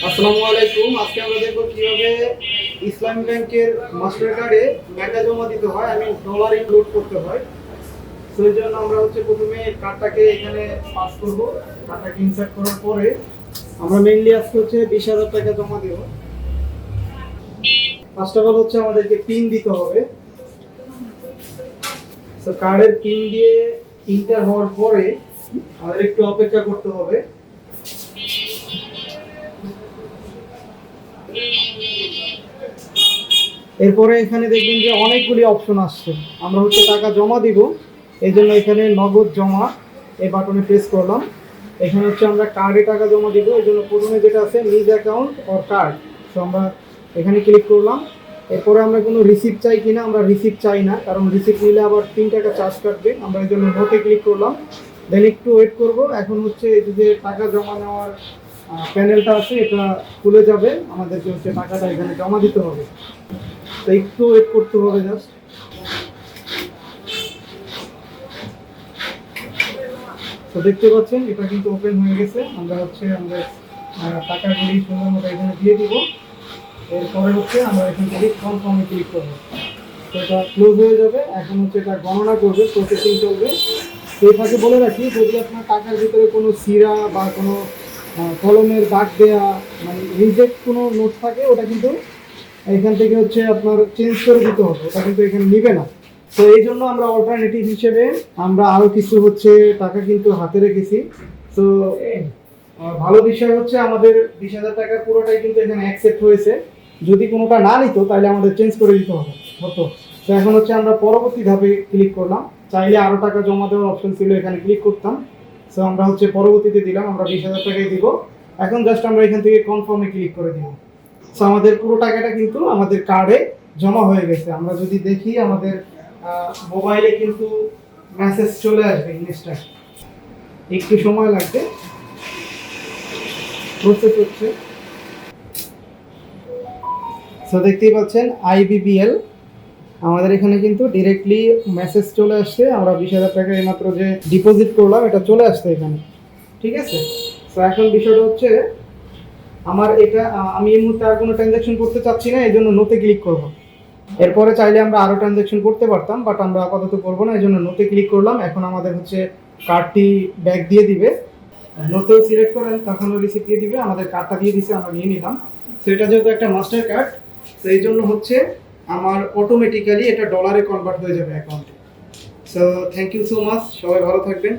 আসসালামু আলাইকুম। আজকে আমরা দেখব কিভাবে ইসলামী ব্যাংকের মাস্টার কার্ডে টাকা জমা দিতে হয়, আমি ডলার ইনক্লুড করতে হয়। তো এর জন্য আমরা প্রথমে কার্ডটাকে এখানে পাস করব। কার্ডটাকে ইনসার্ট করার পরে আমরা মেইনলি আজকে 20,000 টাকা জমা দেব। ফার্স্ট অফ অল আমাদেরকে পিন দিতে হবে। তো কার্ডের পিন দিয়ে ইন্টার হওয়ার পরে আমাদের একটু অপেক্ষা করতে হবে। এরপরে এখানে দেখবেন যে অনেকগুলি অপশন আসছে। আমরা টাকা জমা দিব, এই জন্য এখানে নগদ জমা এই বাটনে প্রেস করলাম। এখানে আমরা কার্ডে টাকা জমা দিব, এই জন্য প্রথমে যেটা আছে নিজ অ্যাকাউন্ট অর কার্ড, তো আমরা এখানে ক্লিক করলাম। এরপরে আমরা কোনো রিসিপ্ট চাই কিনা, আমরা রিসিপ্ট চাই না, কারণ রিসিপ্ট নিলে আবার 3 টাকা চার্জ কাটবে। আমরা এই জন্য নোটে ক্লিক করলাম। দেন একটু ওয়েট করব। এখন এই যে টাকা জমা নেওয়ার প্যানেলটা আছে, এটা খুলে যাবে। আমাদেরকে টাকাটা এখানে জমা দিতে হবে, তো একটু ওয়েট করতে হবে জাস্ট। তো দেখতে পাচ্ছেন এটা কিন্তু ওপেন হয়ে গেছে। আমরা আমাদের টাকাগুলি সুন্দর মতো এখানে দিয়ে দিব। এরপরে আমরা এখান থেকে কনফার্মে ক্লিক করবো। তো এটা ক্লোজ হয়ে যাবে। এখন এটা গণনা করবে, প্রসেসিং চলবে। তো এই ফাঁকে বলে রাখি, যদি আপনার টাকার ভিতরে কোনো সিরা বা কোনো কলমের দাগ দেওয়া, মানে রিজেক্ট কোনো নোট থাকে, ওটা কিন্তু এখান থেকে আপনার চেঞ্জ করে দিতে হবে, ওটা কিন্তু এখানে নিবে না। তো এই জন্য আমরা অল্টারনেটিভ হিসেবে আমরা আরও কিছু টাকা কিন্তু হাতে রেখেছি। তো ভালো বিষয় আমাদের 20,000 টাকা পুরোটাই কিন্তু এখানে অ্যাকসেপ্ট হয়েছে। যদি কোনোটা না নিত তাহলে আমাদের চেঞ্জ করে দিতে হতো। তো এখন আমরা পরবর্তী ধাপে ক্লিক করলাম। চাইলে আরও টাকা জমা দেওয়ার অপশন ছিল, এখানে ক্লিক করতাম। সো আমরা পরবর্তীতে দিলাম, আমরা 20,000 টাকাই দিব। এখন জাস্ট আমরা এখান থেকে কনফার্মে ক্লিক করে দিব। সো আমাদের পুরো টাকাটা কিন্তু আমাদের কার্ডে জমা হয়ে গেছে। আমরা যদি দেখি আমাদের মোবাইলে কিন্তু মেসেজ চলে আসবে ইনস্ট্যান্ট, একটু সময় লাগবে, প্রসেস হচ্ছে। সো দেখতেই পাচ্ছেন IBPL আমাদের এখানে কিন্তু ডিরেক্টলি মেসেজ চলে আসছে। আমরা 20,000 টাকা এইমাত্র যে ডিপোজিট করলাম, এটা চলে আসছে এখানে, ঠিক আছে। সো এখন বিষয়টা আমার আমি এই মুহূর্তে আর কোনো ট্রানজ্যাকশন করতে চাচ্ছি না, এই জন্য নোতে ক্লিক করব। এরপরে চাইলে আমরা আরও ট্রানজ্যাকশন করতে পারতাম, বাট আমরা আপাতত করবো না, এই জন্য নোতে ক্লিক করলাম। এখন আমাদের কার্ডটি ব্যাক দিয়ে দিবে। নোতেও সিলেক্ট করেন, তখনও রিসিপ্ট দিয়ে দিবে। আমাদের কার্ডটা দিয়ে দিছে, আমরা নিয়ে নিলাম। তো এটা যেহেতু একটা মাস্টার কার্ড, তো এই জন্য আমার অটোমেটিক্যালি এটা ডলারে কনভার্ট হয়ে যাবে অ্যাকাউন্টে। So thank you so much, সবাই ভালো থাকবেন।